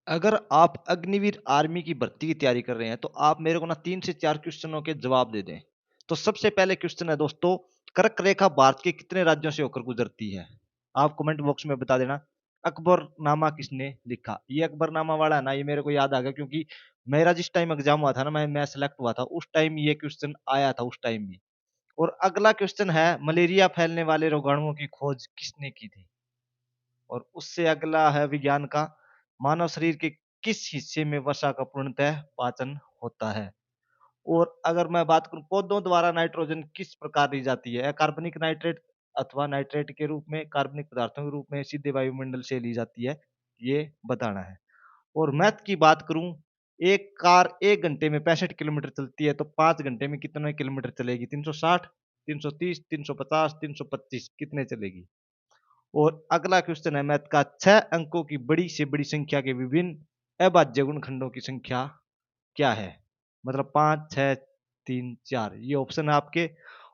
अगर आप अग्निवीर आर्मी की भर्ती की तैयारी कर रहे हैं, तो आप मेरे को ना 3 से 4 क्वेश्चनों के जवाब दे दें। तो सबसे पहले क्वेश्चन है दोस्तों, कर्क रेखा भारत के कितने राज्यों से होकर गुजरती है? आप कमेंट बॉक्स में बता देना। अकबरनामा किसने लिखा? ये अकबरनामा वाला है ना, ये मेरे को याद आ गया क्योंकि मेरा जिस टाइम एग्जाम हुआ था ना, मैं सेलेक्ट हुआ था, उस टाइम ये क्वेश्चन आया था उस टाइम में। और अगला क्वेश्चन है, मलेरिया फैलने वाले रोगाणुओं की खोज किसने की थी? और उससे अगला है विज्ञान का, मानव शरीर के किस हिस्से में वसा का पूर्णतः पाचन होता है? और अगर मैं बात करूं, पौधों द्वारा नाइट्रोजन किस प्रकार ली जाती है? कार्बनिक नाइट्रेट अथवा नाइट्रेट के रूप में, कार्बनिक पदार्थों के रूप में, सीधे वायुमंडल से ली जाती है, ये बताना है। और मैथ की बात करूं, एक कार 1 घंटे में 65 किलोमीटर चलती है, तो 5 घंटे में कितने किलोमीटर चलेगी? 360, 330, 350, 325, कितने चलेगी? और अगला क्वेश्चन है मैथ का, 6 अंकों की बड़ी से बड़ी संख्या के विभिन्न अभाज्य गुणनखंडों की संख्या क्या है? मतलब 5, 6, 3, 4, ये ऑप्शन है आपके।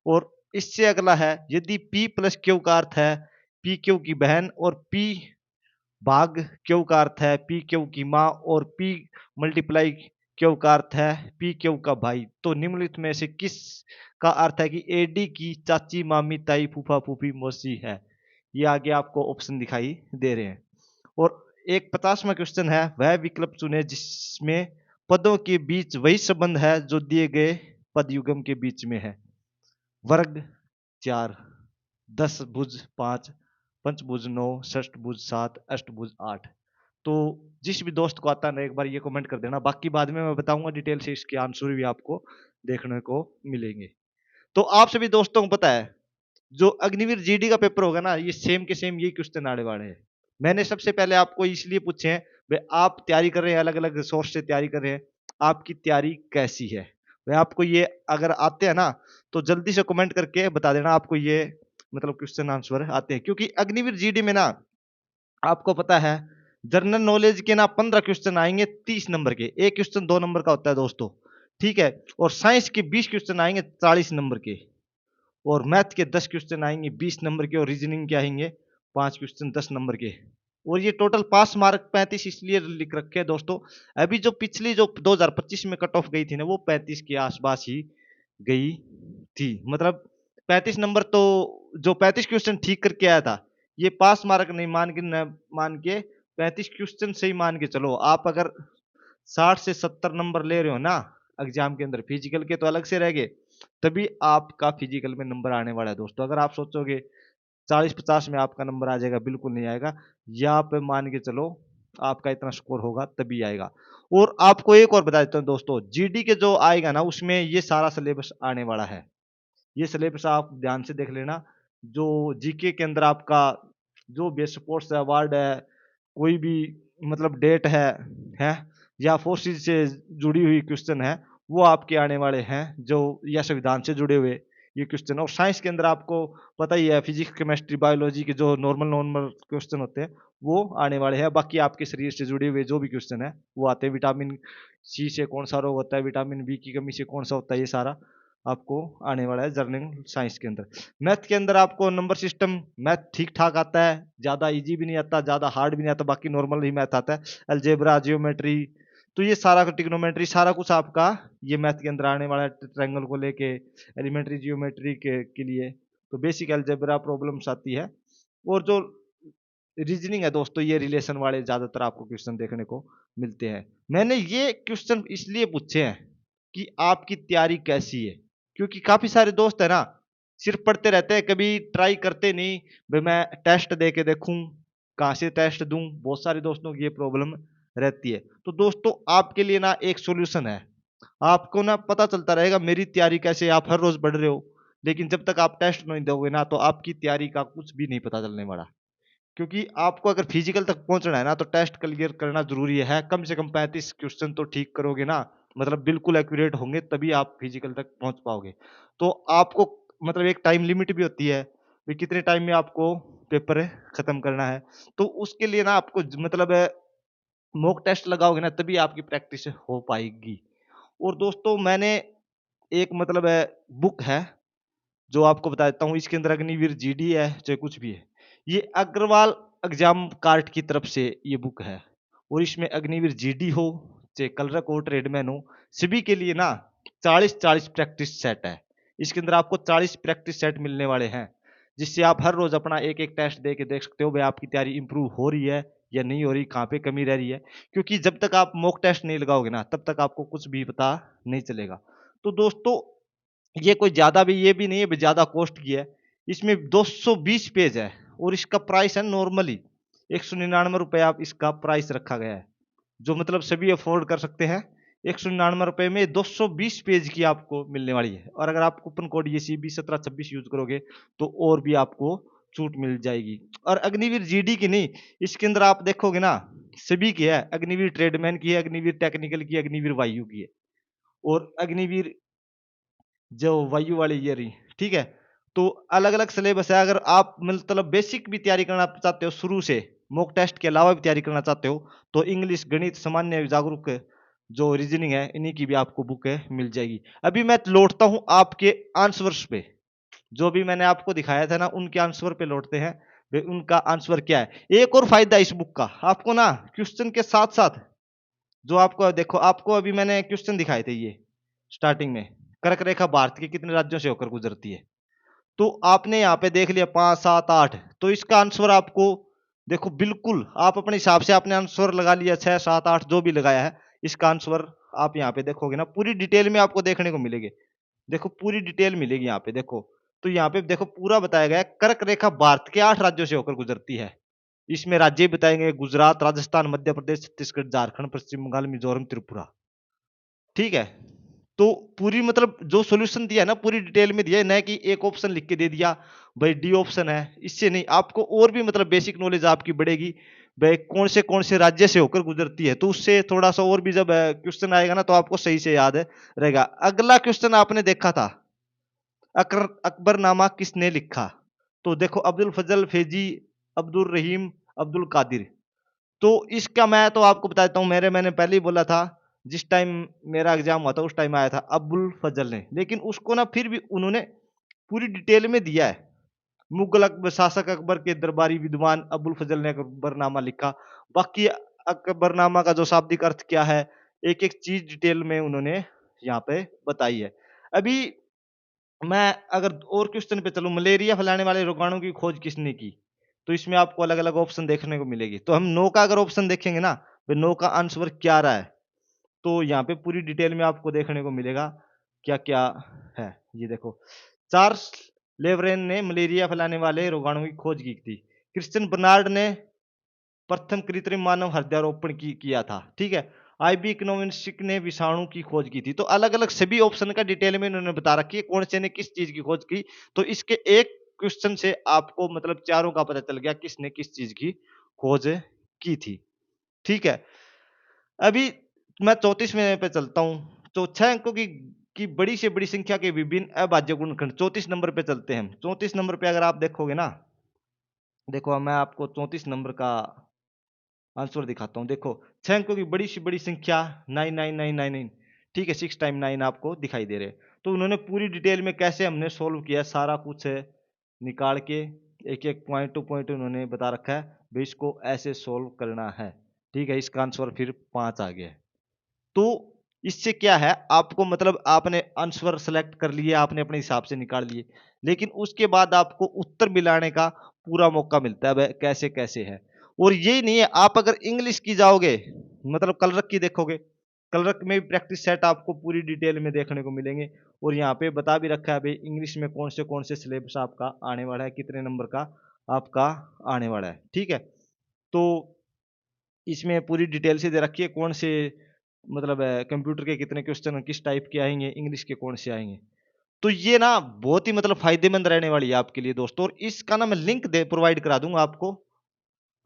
और इससे अगला है, यदि P प्लस क्यू का अर्थ है पी क्यू की बहन, और P भाग क्यू का अर्थ है पी क्यू की माँ, और P मल्टीप्लाई क्यू का अर्थ है पी क्यू का भाई, तो निम्नलिखित में से किस का अर्थ है कि एडी की चाची, मामी, ताई, फूफा, फूफी, मौसी है? ये आगे आपको ऑप्शन दिखाई दे रहे हैं। और एक 50वां क्वेश्चन है, वह विकल्प चुने जिसमें पदों के बीच वही संबंध है जो दिए गए पद युग्म के बीच में है। वर्ग 4, 10 भुज 5, पंचभुज 9, षष्ठभुज 7, अष्टभुज 8। तो जिस भी दोस्त को आता है ना, एक बार ये कमेंट कर देना, बाकी बाद में मैं बताऊंगा डिटेल से, इसके आंसर भी आपको देखने को मिलेंगे। तो आप सभी दोस्तों को पता है, जो अग्निवीर जीडी का पेपर होगा ना, ये सेम के सेम यही क्वेश्चन आने वाले हैं। मैंने सबसे पहले आपको इसलिए पूछे हैं, भाई आप तैयारी कर रहे हैं, अलग अलग सोर्स से तैयारी कर रहे हैं, आपकी तैयारी कैसी है? भाई आपको ये अगर आते हैं ना, तो जल्दी से कमेंट करके बता देना आपको ये मतलब क्वेश्चन आंसर आते हैं, क्योंकि अग्निवीर जीडी में ना, आपको पता है, जनरल नॉलेज के ना 15 क्वेश्चन आएंगे 30 नंबर के, एक क्वेश्चन 2 नंबर का होता है दोस्तों, ठीक है। और साइंस के 20 क्वेश्चन आएंगे 40 नंबर के, और मैथ के 10 क्वेश्चन आएंगे 20 नंबर के, और रीजनिंग के आएंगे 5 क्वेश्चन 10 नंबर के। और ये टोटल पास मार्क 35 इसलिए लिख रखे हैं दोस्तों, अभी जो पिछली जो 2025 में कट ऑफ गई थी ना, वो 35 के आसपास ही गई थी। मतलब 35 नंबर, तो जो 35 क्वेश्चन ठीक करके आया था, ये पास मार्क नहीं मान के 35 क्वेश्चन से ही मान के चलो। आप अगर 60 से 70 नंबर ले रहे हो ना एग्जाम के अंदर, फिजिकल के तो अलग से रह गए, तभी आपका फिजिकल में नंबर आने वाला है दोस्तों। अगर आप सोचोगे 40-50 में आपका नंबर आ जाएगा, बिल्कुल नहीं आएगा। या पे मान के चलो आपका इतना स्कोर होगा तभी आएगा। और आपको एक और बता देता हूँ दोस्तों, जीडी के जो आएगा ना, उसमें ये सारा सिलेबस आने वाला है। ये सिलेबस आप ध्यान से देख लेना। जो जीके के अंदर आपका जो भी स्पोर्ट्स अवार्ड है, कोई भी मतलब डेट है या फोर्सेज से जुड़ी हुई क्वेश्चन है, वो आपके आने वाले हैं, जो या संविधान से जुड़े हुए ये क्वेश्चन। और साइंस के अंदर आपको पता ही है, फिजिक्स, केमिस्ट्री, बायोलॉजी के जो नॉर्मल नॉर्मल क्वेश्चन होते हैं, वो आने वाले हैं। बाकी आपके शरीर से जुड़े हुए जो भी क्वेश्चन है वो आते हैं। विटामिन सी से कौन सा रोग होता है, विटामिन बी की कमी से कौन सा होता है, ये सारा आपको आने वाला है जर्नल साइंस के अंदर। मैथ के अंदर आपको नंबर सिस्टम, मैथ ठीक ठाक आता है, ज्यादा इजी भी नहीं आता, ज्यादा हार्ड भी नहीं आता, बाकी नॉर्मल ही मैथ आता है। अलजेब्रा, जियोमेट्री, तो ये सारा ट्रिग्नोमेट्री, सारा कुछ आपका ये मैथ के अंदर आने वाला है। ट्रायंगल को लेके, एलिमेंट्री जियोमेट्री के लिए तो बेसिक अलजेब्रा प्रॉब्लम्स आती है। और जो रीजनिंग है दोस्तों, ये रिलेशन वाले ज्यादातर आपको क्वेश्चन देखने को मिलते हैं। मैंने ये क्वेश्चन इसलिए पूछे हैं कि आपकी तैयारी कैसी है, क्योंकि काफी सारे दोस्त है ना, सिर्फ पढ़ते रहते हैं, कभी ट्राई करते नहीं, भाई मैं टेस्ट दे के देखूं, कहाँ से टेस्ट दूं। बहुत सारे दोस्तों की ये प्रॉब्लम रहती है। तो दोस्तों आपके लिए ना एक सॉल्यूशन है, आपको ना पता चलता रहेगा मेरी तैयारी कैसे है। आप हर रोज पढ़ रहे हो, लेकिन जब तक आप टेस्ट नहीं दोगे ना, तो आपकी तैयारी का कुछ भी नहीं पता चलने वाला। क्योंकि आपको अगर फिजिकल तक पहुंचना है ना, तो टेस्ट क्लियर करना जरूरी है। कम से कम 35 क्वेश्चन तो ठीक करोगे ना, मतलब बिल्कुल एक्यूरेट होंगे, तभी आप फिजिकल तक पहुंच पाओगे। तो आपको मतलब एक टाइम लिमिट भी होती है, कि कितने टाइम में आपको पेपर खत्म करना है। तो उसके लिए ना आपको मतलब मॉक टेस्ट लगाओगे ना, तभी आपकी प्रैक्टिस हो पाएगी। और दोस्तों मैंने एक मतलब बुक है, जो आपको बता देता हूँ। इसके अंदर अग्निवीर जीडी है चाहे कुछ भी है, ये अग्रवाल एग्जाम कार्ड की तरफ से ये बुक है। और इसमें अग्निवीर जीडी हो चाहे क्लर्क हो ट्रेडमैन हो, सभी के लिए ना 40-40 प्रैक्टिस सेट है। इसके अंदर आपको 40 प्रैक्टिस सेट मिलने वाले हैं, जिससे आप हर रोज अपना एक एक टेस्ट दे के देख सकते हो भाई आपकी तैयारी इंप्रूव हो रही है या नहीं हो रही, कहाँ पे कमी रह रही है। क्योंकि जब तक आप मॉक टेस्ट नहीं लगाओगे ना तब तक आपको कुछ भी पता नहीं चलेगा। तो दोस्तों ये कोई ज्यादा भी ये भी नहीं है ज्यादा कॉस्ट की है, इसमें 220 पेज है और इसका प्राइस है नॉर्मली 199 रुपये आप इसका प्राइस रखा गया है, जो मतलब सभी अफोर्ड कर सकते हैं। 199 रुपये में 220 पेज की आपको मिलने वाली है, और अगर आप कूपन कोड ये CB1726 यूज करोगे तो और भी आपको छूट मिल जाएगी। और अग्निवीर जीडी की नहीं, इसके अंदर आप देखोगे ना सभी की है, अग्निवीर ट्रेडमैन की है, अग्निवीर टेक्निकल की, अग्निवीर वायु की है, और अग्निवीर जो वायु वाली ये रही, ठीक है। तो अलग अलग सिलेबस है, अगर आप मतलब बेसिक भी तैयारी करना चाहते हो शुरू से, मॉक टेस्ट के अलावा भी तैयारी करना चाहते हो, तो इंग्लिश गणित सामान्य जागरूक जो रीजनिंग है इन्हीं की भी आपको बुक है मिल जाएगी। अभी मैं लौटता हूं आपके आंसर्स पे, जो भी मैंने आपको दिखाया था ना उनके आंसर पे लौटते हैं, वे उनका आंसर क्या है। एक और फायदा इस बुक का, आपको ना क्वेश्चन के साथ साथ जो आपको देखो, आपको अभी मैंने क्वेश्चन दिखाए थे ये स्टार्टिंग में, कर्क रेखा भारत के कितने राज्यों से होकर गुजरती है, तो आपने यहाँ पे देख लिया 5 7 8, तो इसका आंसर आपको देखो बिल्कुल आप अपने हिसाब से आपने आंसर लगा लिया 6 7 8 जो भी लगाया है, इसका आंसर आप यहाँ पे देखोगे ना पूरी डिटेल में आपको देखने को मिलेगी। देखो पूरी डिटेल मिलेगी यहाँ पे देखो, तो यहाँ पे देखो पूरा बताया गया है, कर्क रेखा भारत के 8 राज्यों से होकर गुजरती है। इसमें राज्य बताएंगे गुजरात, राजस्थान, मध्य प्रदेश, छत्तीसगढ़, झारखंड, पश्चिम बंगाल, मिजोरम, त्रिपुरा, ठीक है। तो पूरी मतलब जो सॉल्यूशन दिया है ना पूरी डिटेल में दिया है, न कि एक ऑप्शन लिख के दे दिया भाई डी ऑप्शन है, इससे नहीं, आपको और भी मतलब बेसिक नॉलेज आपकी बढ़ेगी भाई कौन से राज्य से होकर गुजरती है, तो उससे थोड़ा सा और भी जब क्वेश्चन आएगा ना तो आपको सही से याद रहेगा। अगला क्वेश्चन आपने देखा था अकबरनामा किसने लिखा, तो देखो अब्दुल फजल फैजी, अब्दुल रहीम, अब्दुल कादिर। तो इसका मैं तो आपको बता देता हूँ, मैंने पहले ही बोला था जिस टाइम मेरा एग्जाम हुआ था उस टाइम आया था अब्दुल फजल ने, लेकिन उसको ना फिर भी उन्होंने पूरी डिटेल में दिया है। मुगल अकबर शासक अकबर के दरबारी विद्वान अबुल फजल ने अकबरनामा लिखा। बाकी अकबरनामा का जो शाब्दिक अर्थ क्या है, एक एक चीज डिटेल में उन्होंने यहाँ पे बताई है। अभी मैं अगर और क्वेश्चन पे चलूं, मलेरिया फैलाने वाले रोगाणु की खोज किसने की, तो इसमें आपको अलग अलग ऑप्शन देखने को मिलेगी। तो हम नो का अगर ऑप्शन देखेंगे ना, तो नो का आंसर क्या रहा है, तो यहाँ पे पूरी डिटेल में आपको देखने को मिलेगा क्या क्या है। ये देखो चार्ल्स लेवरेन ने मलेरिया फैलाने वाले रोगाणु की खोज की थी। क्रिश्चियन बर्नार्ड ने प्रथम कृत्रिम मानव हृदयारोपण किया था, ठीक है। आईबी इकोनॉमिक ने विषाणु की खोज की थी। तो अलग अलग सभी ऑप्शन का डिटेल में इन्होंने बता रखी है कौन से ने किस चीज की खोज की। तो इसके एक क्वेश्चन से आपको मतलब चारों का पता चल गया किसने किस चीज की खोज की थी, ठीक है। अभी मैं 34वें पे चलता हूं। तो 6 अंकों की बड़ी से बड़ी संख्या के विभिन्न अभाज्य गुणनखंड, 34 नंबर पे चलते हैं हम। 34 नंबर पे अगर आप देखोगे ना, देखो मैं आपको 34 नंबर का आंसर दिखाता हूँ। देखो 6 अंकों की बड़ी से बड़ी संख्या 99999, ठीक है, 6 टाइम 9 आपको दिखाई दे रहे हैं। तो उन्होंने पूरी डिटेल में कैसे हमने सोल्व किया सारा कुछ है निकाल के, एक एक पॉइंट टू पॉइंट उन्होंने बता रखा है भाई इसको ऐसे सोल्व करना है, ठीक है। इसका आंसर फिर 5 आ गया। तो इससे क्या है, आपको मतलब आपने आंसर सेलेक्ट कर लिए, आपने अपने हिसाब से निकाल लिए, लेकिन उसके बाद आपको उत्तर मिलाने का पूरा मौका मिलता है कैसे कैसे है। और यही नहीं है, आप अगर इंग्लिश की जाओगे मतलब कलरक की देखोगे, कलरक में भी प्रैक्टिस सेट आपको पूरी डिटेल में देखने को मिलेंगे। और यहाँ पे बता भी रखा है भाई इंग्लिश में कौन से सिलेबस आपका आने वाला है, कितने नंबर का आपका आने वाला है, ठीक है। तो इसमें पूरी डिटेल से दे रखी है कौन से मतलब कंप्यूटर के कितने क्वेश्चन किस टाइप के आएंगे, इंग्लिश के कौन से आएंगे। तो ये ना बहुत ही मतलब फायदेमंद रहने वाली है आपके लिए दोस्तों। और इसका ना मैं लिंक दे प्रोवाइड करा दूंगा आपको,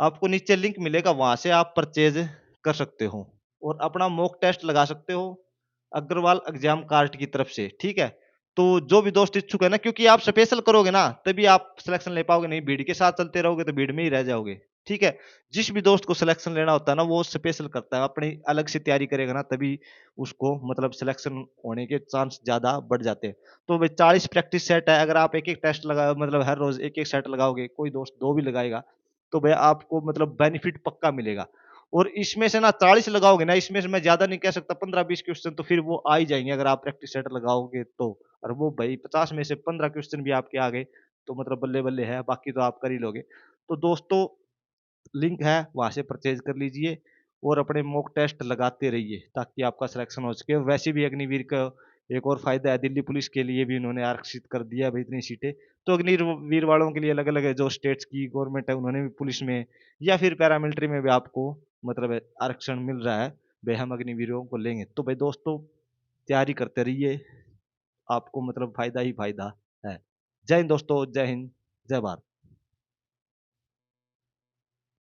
आपको नीचे लिंक मिलेगा, वहां से आप परचेज कर सकते हो और अपना मॉक टेस्ट लगा सकते हो अग्रवाल एग्जाम कार्ड की तरफ से, ठीक है। तो जो भी दोस्त इच्छुक है ना, क्योंकि आप स्पेशल करोगे ना तभी आप सिलेक्शन ले पाओगे, नहीं भीड़ के साथ चलते रहोगे तो भीड़ में ही रह जाओगे, ठीक है। जिस भी दोस्त को सिलेक्शन लेना होता है ना वो स्पेशल करता है, अपनी अलग से तैयारी करेगा ना तभी उसको मतलब सिलेक्शन होने के चांस ज्यादा बढ़ जाते हैं। तो भाई 40 प्रैक्टिस सेट है, अगर आप एक एक टेस्ट लगा मतलब हर रोज एक एक सेट लगाओगे, कोई दोस्त दो भी लगाएगा, तो भाई आपको मतलब बेनिफिट पक्का मिलेगा। और इसमें से ना 40 लगाओगे ना, इसमें से मैं ज़्यादा नहीं कह सकता, 15-20 क्वेश्चन तो फिर वो आ ही जाएँगे अगर आप प्रैक्टिस सेट लगाओगे तो। और वो भाई 50 में से 15 क्वेश्चन भी आपके आ गए, तो मतलब बल्ले-बल्ले है, बाकी तो आप कर ही लोगे। तो दोस्तों लिंक है, वहाँ से परचेज़ कर लीजिए और अपने मॉक टेस्ट लगाते रहिए ताकि आपका सिलेक्शन हो सके। वैसे भी अग्निवीर का एक और फ़ायदा है, दिल्ली पुलिस के लिए भी इन्होंने आरक्षित कर दिया है भाई इतनी सीटें। तो अग्निवीर वालों के लिए अलग-अलग है, जो स्टेट्स की गवर्नमेंट है उन्होंने भी पुलिस में या फिर पैरामिलिट्री में भी आपको मतलब आरक्षण मिल रहा है, भई हम अग्निवीरों को लेंगे। तो भाई दोस्तों तैयारी करते रहिए, आपको मतलब फ़ायदा ही फ़ायदा है। जय हिंद दोस्तों, जय हिंद, जय भारत।